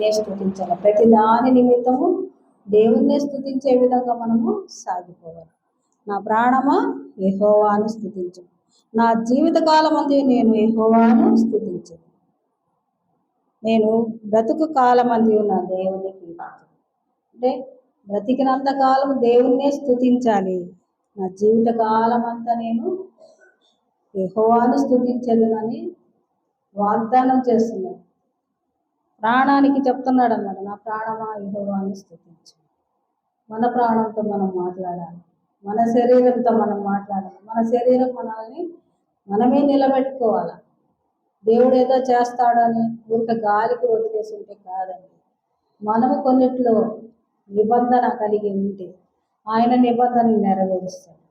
దేవుణ్ణే స్తుతించాలి. ప్రతి దాని నిమిత్తము దేవుణ్ణే స్తుతించే విధంగా మనము సాగిపోవాలి. నా ప్రాణమా యెహోవాను స్తుతించు, నా జీవితకాలం అంతా నేను యెహోవాను స్తుతించు. నేను బ్రతుకు కాలం అంది నా దేవునికి అంటే బ్రతికినంత కాలం దేవుణ్ణే స్తుతించాలి. నా జీవిత కాలం అంతా నేను యెహోవాను స్తుతించదునని వాగ్దానం చేస్తున్నాడు. ప్రాణానికి చెప్తున్నాడు అన్నమాట, నా ప్రాణమా యెహోవాను స్తుతించు. మన ప్రాణంతో మనం మాట్లాడాలి, మన శరీరంతో మనం మాట్లాడాలి. మన శరీరం మనల్ని మనమే నిలబెట్టుకోవాలి. దేవుడు ఏదో చేస్తాడని ఊరిక గాలికి వదిలేసి ఉంటే కాదండి. మనము కొన్నిట్లో నిబంధన కలిగి ఉంటే ఆయన నిబంధన నెరవేరుస్తాడు.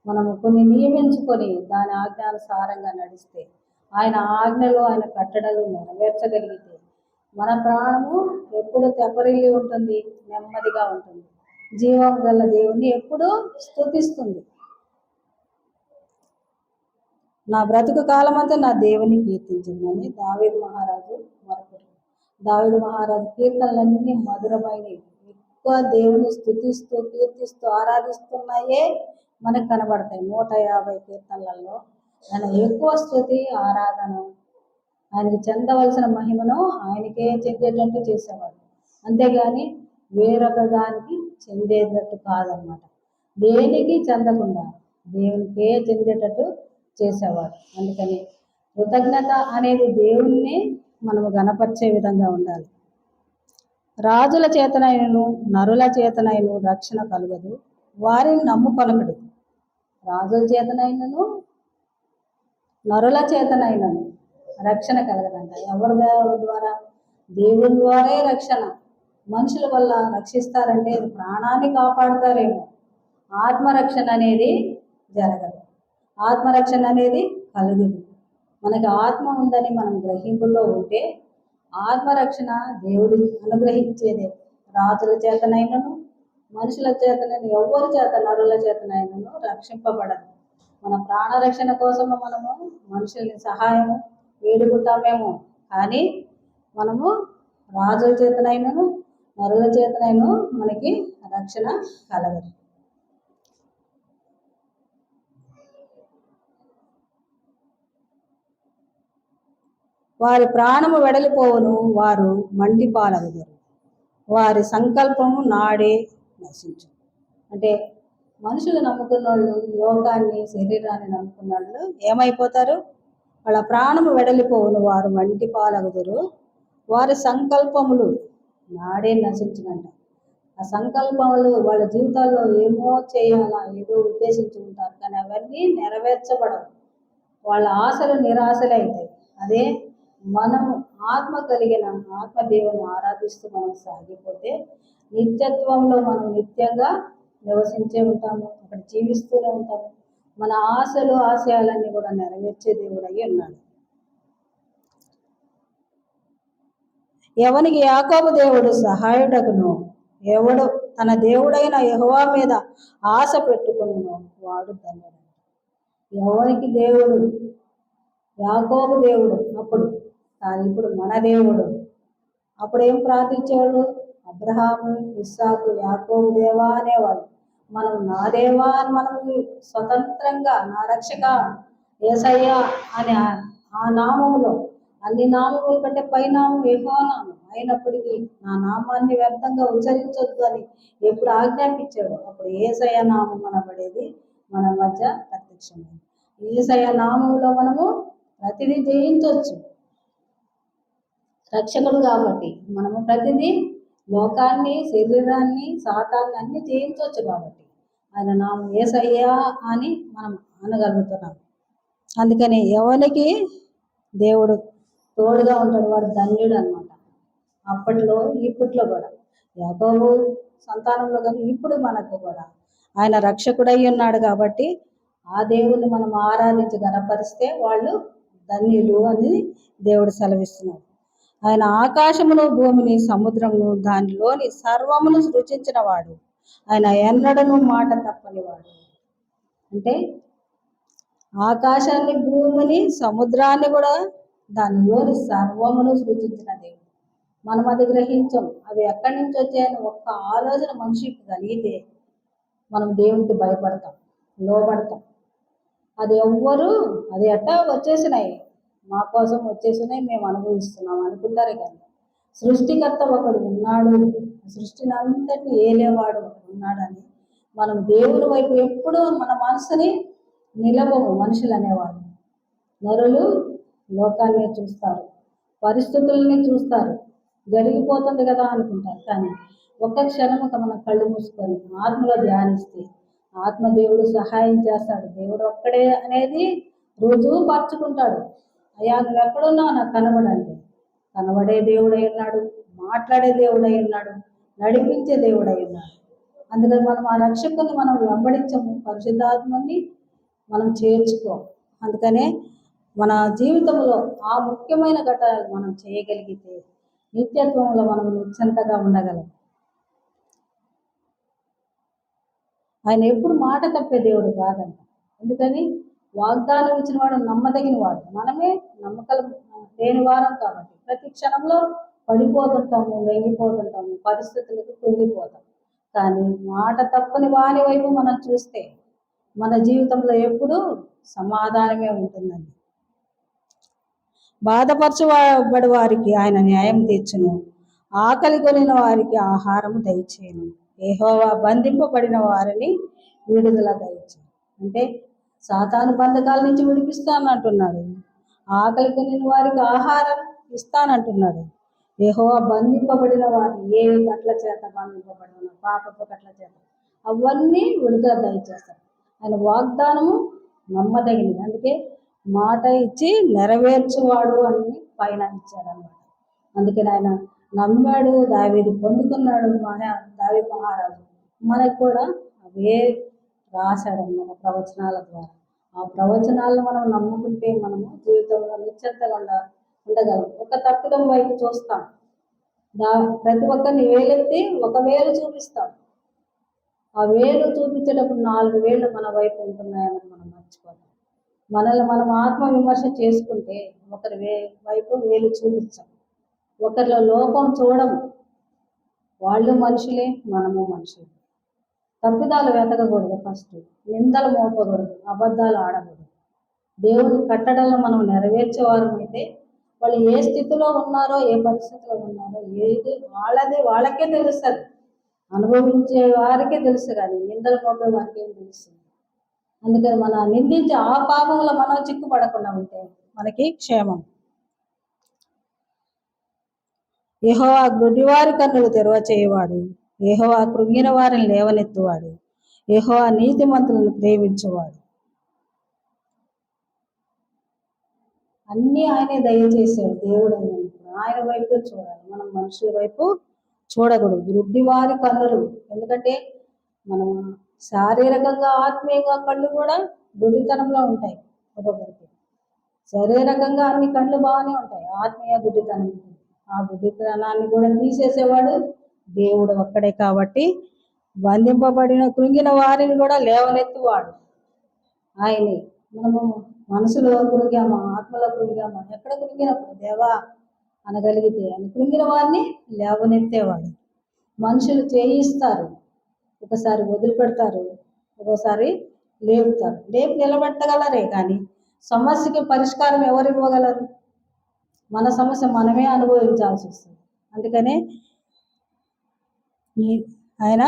మనము కొన్ని నియమించుకొని దాని ఆజ్ఞానుసారంగా నడిస్తే, ఆయన ఆజ్ఞలు ఆయన కట్టడలు నెరవేర్చగలిగితే మన ప్రాణము ఎప్పుడు తెప్పరిల్లి ఉంటుంది, నెమ్మదిగా ఉంటుంది. జీవం గల దేవుణ్ణి ఎప్పుడూ స్తుతిస్తుంది. నా బ్రతుకు కాలం అంతా నా దేవుని కీర్తించిందని దావీదు మహారాజు మొరపెట్టాడు. దావీదు మహారాజు కీర్తనలన్నీ మధురమైనవి, ఎక్కువ దేవుని స్తుతిస్తూ కీర్తిస్తూ ఆరాధిస్తున్నాయే మనకు కనబడతాయి. 150 కీర్తనలలో ఆయన ఎక్కువ స్తుతి ఆరాధన, ఆయనకి చెందవలసిన మహిమను ఆయనకే చెందేటట్టు చేసేవాడు. అంతేగాని వేరొక దానికి చెందేటట్టు కాదన్నమాట. దేనికి చెందకుండా దేవునికే చెందేటట్టు చేసేవాడు. అందుకని కృతజ్ఞత అనేది దేవుణ్ణి మనము గణపరిచే విధంగా ఉండాలి. రాజుల చేతనైనను నరుల చేతనైనను రక్షణ కలుగదు, వారిని నమ్ముకొనకుడు. రాజుల చేతనైనను నరుల చేతనైనను రక్షణ కలగదంట. ఎవరి ద్వారా? దేవుని ద్వారే రక్షణ. మనుషుల వల్ల రక్షిస్తారంటే ప్రాణాన్ని కాపాడుతారేమో, ఆత్మరక్షణ అనేది జరగదు, ఆత్మరక్షణ అనేది కలుగుదు. మనకి ఆత్మ ఉందని మనం గ్రహింపుతో ఉంటే ఆత్మరక్షణ దేవుడు అనుగ్రహించేదే. రాజుల చేతనైనను మనుషుల చేతనైనా ఎవరి చేత నరుల చేతనైనను రక్షింపబడదు. మన ప్రాణరక్షణ కోసము మనము మనుషుల్ని సహాయము వేడుకుంటామేమో, కానీ మనము రాజుల చేతనైనను నరుల చేతనైనా మనకి రక్షణ కలగదు. వారి ప్రాణము వెడలిపోవును, వారు మండిపాలగుదురు, వారి సంకల్పము నాడే నశించు. అంటే మనుషులు నమ్ముకున్న వాళ్ళు, లోకాన్ని శరీరాన్ని నమ్ముకున్న వాళ్ళు ఏమైపోతారు? వాళ్ళ ప్రాణము వెడలిపోవును, వారు మండిపాలగుదురు, వారి సంకల్పములు నాడే నశించునంట. ఆ సంకల్పములు వాళ్ళ జీవితాల్లో ఏమో చేయాలా, ఏదో ఉద్దేశించుకుంటారు, కానీ అవన్నీ నెరవేర్చబడవు. వాళ్ళ ఆశలు నిరాశలే అవుతాయి. అదే మనము ఆత్మ కలిగిన ఆత్మదేవుని ఆరాధిస్తూ మనం సాగిపోతే నిత్యత్వంలో మనం నిత్యంగా నివసించే ఉంటాము, అక్కడ జీవిస్తూనే ఉంటాము. మన ఆశలు ఆశయాలన్నీ కూడా నెరవేర్చే దేవుడు అయి ఉన్నాడు. ఎవనికి యాకోబు దేవుడు సహాయుడగును, ఎవడు తన దేవుడైన యెహోవా మీద ఆశ పెట్టుకును వాడు ధన్యుడు. ఎవరికి దేవుడు? యాకోబు దేవుడు అప్పుడు, కానీ ఇప్పుడు మన దేవుడు. అప్పుడు ఏం ప్రార్థించాడు? అబ్రహాము, ఇస్సాకు, యాకోబు దేవా అనేవాడు. మనం నా దేవా అని మనం స్వతంత్రంగా నా రక్షక యేసయ్య అని ఆ నామములో, అన్ని నామముల కంటే పైనామం యెహోవా నామం అయినప్పటికీ నా నామాన్ని వ్యర్థంగా ఉచ్చరించొద్దు అని ఎప్పుడు ఆజ్ఞాపించాడు, అప్పుడు యేసయ్య నామం అనబడేది మన మధ్య ప్రత్యక్షమైంది. యేసయ్య నామంలో మనము ప్రతిదీ జయించవచ్చు. రక్షకుడు కాబట్టి మనము ప్రతిదీ లోకాన్ని, శరీరాన్ని, సాతాన్ని అన్ని జయించవచ్చు. కాబట్టి ఆయన నామం యేసయ్యా అని మనం అనగలుగుతున్నాం. అందుకని ఎవరికి దేవుడు తోడుగా ఉంటాడు వాడు ధన్యుడు అన్నమాట. అప్పట్లో ఇప్పట్లో కూడా యాకోబు సంతానంలో కానీ ఇప్పుడు మనకు కూడా ఆయన రక్షకుడై ఉన్నాడు. కాబట్టి ఆ దేవుని మనం ఆరాధించి గణపరిస్తే వాళ్ళు ధన్యులు అని దేవుడు సెలవిస్తున్నాడు. ఆయన ఆకాశమును, భూమిని, సముద్రమును, దానిలోని సర్వమును సృజించిన వాడు. ఆయన ఎన్నడను మాట తప్పని వాడు. అంటే ఆకాశాన్ని, భూమిని, సముద్రాన్ని కూడా దానిలోని సర్వమును సృజించిన దేవుడు. మనం అది గ్రహించం. అవి ఎక్కడి నుంచి వచ్చాయని ఒక్క ఆలోచన మనిషికి కలిగితే మనం దేవునికి భయపడతాం, లోబడతాం. అది ఎవ్వరు అది ఎట్టా వచ్చేసినాయి, మా కోసం వచ్చేసినాయి, మేము అనుభవిస్తున్నాం అనుకుంటారే కానీ సృష్టికర్త ఒకడు ఉన్నాడు, సృష్టిని అంతటి ఏలేవాడు ఒకడు ఉన్నాడని మనం దేవుని వైపు ఎప్పుడూ మన మనసుని నిలవము. మనుషులు అనేవాడు నరులు లోకాన్ని చూస్తారు, పరిస్థితుల్ని చూస్తారు, జరిగిపోతుంది కదా అనుకుంటారు. కానీ ఒక్క క్షణం మన కళ్ళు మూసుకొని ఆత్మలో ధ్యానిస్తే ఆత్మదేవుడు సహాయం చేస్తాడు. దేవుడు ఒక్కడే అనేది రుజువు పరుచుకుంటాడు. అయ్యా నువ్వు ఎక్కడున్నావు నాకు కనబడండి. కనబడే దేవుడై ఉన్నాడు, మాట్లాడే దేవుడై ఉన్నాడు, నడిపించే దేవుడై ఉన్నాడు. అందుకని మనం ఆ రక్షకుని మనం వెంబడించము, పరిశుద్ధాత్మని మనం చేర్చుకో. అందుకనే మన జీవితంలో ఆ ముఖ్యమైన ఘట్టాలు మనం చేయగలిగితే నిత్యత్వంలో మనం నిశ్చింతగా ఉండగలం. ఆయన ఎప్పుడు మాట తప్పే దేవుడు కాదంట. ఎందుకని వాగ్దానం ఇచ్చిన వాడు నమ్మదగిన వాడు, మనమే నమ్మకం లేని వారం కాబట్టి ప్రతి క్షణంలో పడిపోతుంటాము, లొంగిపోతుంటాము, పరిస్థితులకు కుంగిపోతాం. కానీ మాట తప్పని వారి వైపు మనం చూస్తే మన జీవితంలో ఎప్పుడూ సమాధానమే ఉంటుందండి. బాధపరచబడి వారికి ఆయన న్యాయం తీర్చును, ఆకలి కొనిన వారికి ఆహారము దయచేయను, యెహోవా బంధింపబడిన వారిని విడుదల దయచేయను. అంటే సాతాను బంధకాల నుంచి విడిపిస్తానంటున్నాడు, ఆకలి కొనిన వారికి ఆహారం ఇస్తానంటున్నాడు. యెహోవా బంధింపబడిన వారిని ఏ కట్ల చేత బంధింపబడిన పాపపు కట్ల చేత అవన్నీ విడుదల దయచేస్తాడు. ఆయన వాగ్దానము నమ్మదగినది. అందుకే మాట ఇచ్చి నెరవేర్చువాడు అని పైన ఇచ్చాడు అన్నమాట. అందుకని ఆయన నమ్మాడు, దావీదు పొందుకున్నాడు, దావీదు మహారాజు. మనకు కూడా అవే రాశాడు అన్నమాట ప్రవచనాల ద్వారా. ఆ ప్రవచనాలను మనం నమ్ముకుంటే మనము జీవితంలో నిశ్చింతగా ఉండగలం. ఒక తప్పిదం వైపు చూస్తాం, ప్రతి ఒక్కరిని వేలెత్తి ఒక వేలు చూపిస్తాం. ఆ వేలు చూపించేటప్పుడు 4 వేలు మన వైపు ఉంటున్నాయని మనం మర్చిపోతాం. మనల్ని మనం ఆత్మ విమర్శ చేసుకుంటే ఒకరి వైపు వేలు చూపించాం, ఒకరిలో లోపం చూడము. వాళ్ళు మనుషులే, మనము మనుషులే. తప్పిదాలు వెతకకూడదు, ఫస్ట్ నిందలు మోపకూడదు, అబద్ధాలు ఆడకూడదు. దేవుని కట్టడలను మనం నెరవేర్చేవారం అయితే వాళ్ళు ఏ స్థితిలో ఉన్నారో, ఏ పరిస్థితిలో ఉన్నారో ఏది వాళ్ళకే తెలుస్తుంది. అనుభవించే వారికే తెలుసు, కానీ నిందలు మోపే వారికి ఏం తెలుస్తుంది. అందుకని మన నిందించే ఆ పాపంలో మనం చిక్కుపడకుండా ఉంటే మనకి క్షేమం. యెహోవా గుడ్డివారి కన్నులు తెరవ చేయవాడు, యెహోవా కృంగిన వారిని లేవనెత్తువాడు, యెహోవా నీతిమంతులను ప్రేమించేవాడు. అన్నీ ఆయనే దయచేసాడు. దేవుడు అయినప్పుడు ఆయన వైపు చూడాలి, మనం మనుషుల వైపు చూడకూడదు. గుడ్డివారి కన్నులు, ఎందుకంటే మనం శారీరకంగా ఆత్మీయంగా కళ్ళు కూడా గుడ్డితనంలో ఉంటాయి. ఒక్కొక్కరికి శారీరకంగా అన్ని కళ్ళు బాగానే ఉంటాయి, ఆత్మీయ గుడ్డితనం. ఆ గుడ్డితనాన్ని కూడా తీసేసేవాడు దేవుడు ఒక్కడే. కాబట్టి బంధింపబడిన కృంగిన వారిని కూడా లేవనెత్తువాడు ఆయనే. మనము మనసులో కృంగామా, ఆత్మలో కృంగామా, ఎక్కడ కృంగినప్పుడు దేవా అనగలిగితే ఆయన కృంగిన వారిని లేవనెత్తేవాడు. మనుషులు చేయిస్తారు, ఒకసారి వదిలిపెడతారు, ఒక్కోసారి లేపుతారు. లేపు నిలబెట్టగలరే కానీ సమస్యకి పరిష్కారం ఎవరు ఇవ్వగలరు? మన సమస్య మనమే అనుభవించాల్సి వస్తుంది. అందుకనే ఆయన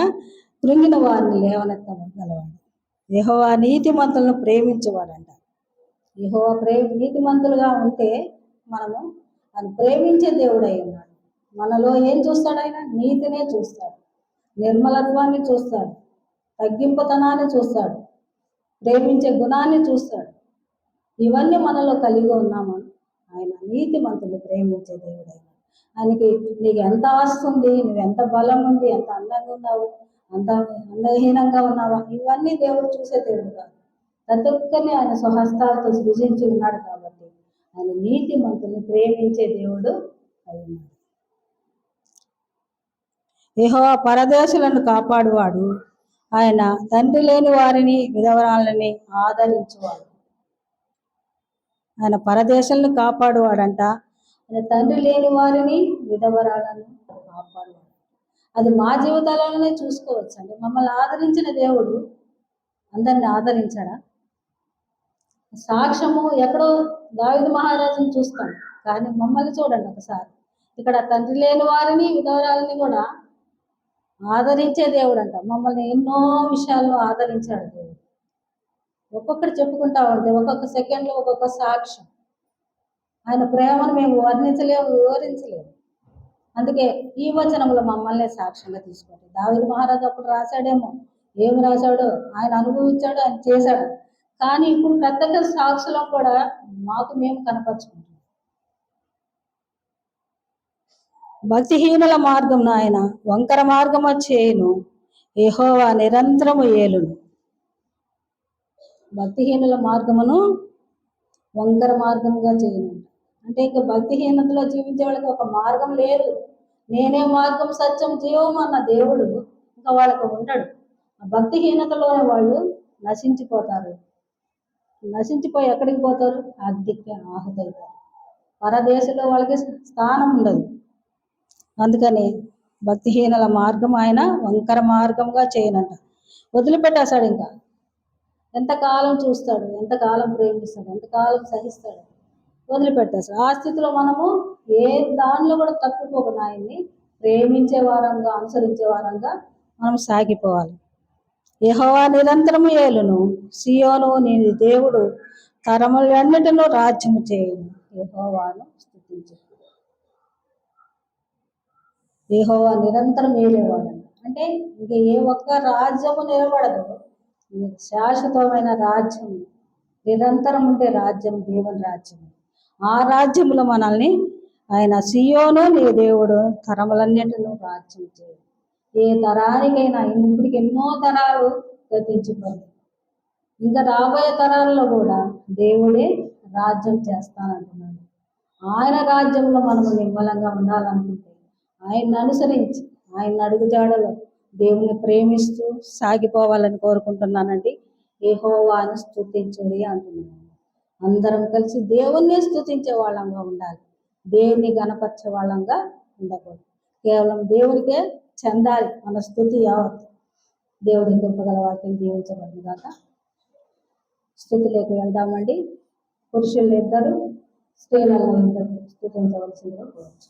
కృంగిన వారిని లేవనెత్తగలవాడు. యెహోవా నీతిమంతులను ప్రేమించేవాడంట. యెహోవా నీతిమంతులుగా ఉంటే మనము ఆయన ప్రేమించే దేవుడై ఉన్నాడు. మనలో ఏం చూస్తాడు? ఆయన నీతినే చూస్తాడు, నిర్మలత్వాన్ని చూస్తాడు, తగ్గింపుతనాన్ని చూస్తాడు, ప్రేమించే గుణాన్ని చూస్తాడు. ఇవన్నీ మనలో కలిగి ఉన్నాము. ఆయన నీతిమంతులు ప్రేమించే దేవుడై. ఆయనకి నీకు ఎంత ఆస్తుంది, నువ్వు ఎంత బలం ఉంది, ఎంత అందంగా ఉన్నావు, అంత అందహీనంగా ఉన్నావా, ఇవన్నీ దేవుడు చూసే దేవుడు కాదు. ప్రతి ఒక్కరిని ఆయన స్వహస్తాలతో సృజించి ఉన్నాడు. కాబట్టి ఆయన నీతిమంతుల్ని ప్రేమించే దేవుడు అయినాడు. యెహోవా పరదేశులను కాపాడువాడు, ఆయన తండ్రి లేని వారిని విధవరాలని ఆదరించువాడు. ఆయన పరదేశాలను కాపాడువాడంట, ఆయన తండ్రి లేని వారిని విధవరాలను కాపాడు. అది మా జీవితాలలోనే చూసుకోవచ్చు అండి. మమ్మల్ని ఆదరించిన దేవుడు అందరిని ఆదరించాడా? సాక్ష్యము ఎక్కడో దావీదు మహారాజుని చూస్తాం, కానీ మమ్మల్ని చూడండి ఒకసారి. ఇక్కడ తండ్రి లేని వారిని విధవరాలని కూడా ఆదరించే దేవుడు అంట. మమ్మల్ని ఎన్నో విషయాల్లో ఆదరించాడు దేవుడు. ఒక్కొక్కటి చెప్పుకుంటా ఉంటే ఒక్కొక్క సెకండ్లో ఒక్కొక్క సాక్ష్యం. ఆయన ప్రేమను మేము వర్ణించలేము, వివరించలేము. అందుకే ఈ వచనంలో మమ్మల్ని సాక్ష్యంగా తీసుకోండి. దావీదు మహారాజు అప్పుడు రాశాడేమో, ఏమి రాశాడో ఆయన అనుభవించాడు, ఆయన చేశాడు. కానీ ఇప్పుడు ప్రత్యేక సాక్షులం కూడా మాకు మేము కనపరుచుకుంటాం. భక్తిహీనుల మార్గం ఆయన వంకర మార్గము చేయను, యెహోవా నిరంతరము ఏలును. భక్తిహీనుల మార్గమును వంకర మార్గముగా చేయను అంటే ఇంకా భక్తిహీనతలో జీవించే వాళ్ళకి ఒక మార్గం లేదు. నేనే మార్గం, సత్యం, జీవం అన్న దేవుడు ఇంకా వాళ్ళకు ఉండడు. ఆ భక్తిహీనతలోనే వాళ్ళు నశించిపోతారు. నశించిపోయి ఎక్కడికి పోతారు? అగ్నికి ఆహుతవుతారు. పరదేశంలో వాళ్ళకి స్థానం ఉండదు. అందుకని భక్తిహీనుల మార్గం ఆయన వంకర మార్గంగా చేయనంట. వదిలిపెట్టేస్తాడు. ఇంకా ఎంతకాలం చూస్తాడు, ఎంతకాలం ప్రేమిస్తాడు, ఎంతకాలం సహిస్తాడు, వదిలిపెట్టేస్తాడు. ఆ స్థితిలో మనము ఏ దానిలో కూడా తప్పిపోకుండా ఆయన్ని ప్రేమించే వారంగా, అనుసరించే వారంగా మనం సాగిపోవాలి. యెహోవా నిరంతరము ఏలును, సియోను నీ దేవుడు తరములన్నిటిలో రాజ్యము చేయును. యెహోవాను స్తుతించు. యెహోవా నిరంతరం ఏలేవాడు అంటే ఇంక ఏ ఒక్క రాజ్యము నిలబడదు. శాశ్వతమైన రాజ్యం, నిరంతరం ఉండే రాజ్యం దేవుని రాజ్యం. ఆ రాజ్యంలో మనల్ని ఆయన సియోను నీ దేవుడు తరములన్నిటిలో రాజ్యం చేయడు. ఏ తరానికైనా ఇప్పటికి ఎన్నో తరాలు గతించిపోయింది. ఇంకా రాబోయే తరాల్లో కూడా దేవుడే రాజ్యం చేస్తానంటున్నాడు. ఆయన రాజ్యంలో మనము నిమ్మలంగా ఉండాలనుకుంటే ఆయన్ని అనుసరించి ఆయన అడుగుజాడలో దేవుని ప్రేమిస్తూ సాగిపోవాలని కోరుకుంటున్నానండి. యెహోవాను స్తుతించుడి అంటున్నాను. అందరం కలిసి దేవుణ్ణి స్తుతించే వాళ్ళంగా ఉండాలి, దేవుని గణపరిచే వాళ్ళంగా ఉండకూడదు. కేవలం దేవునికే చెందాలి మన స్తుతి యావత్. దేవుడి గొప్పగల వాక్యం దీవించబడింది కాక స్తుతిలోకి వెళ్దామండి. పురుషులు ఇద్దరు, స్త్రీలను ఇద్దరు స్తుతించవలసిందిగా కోరుచు.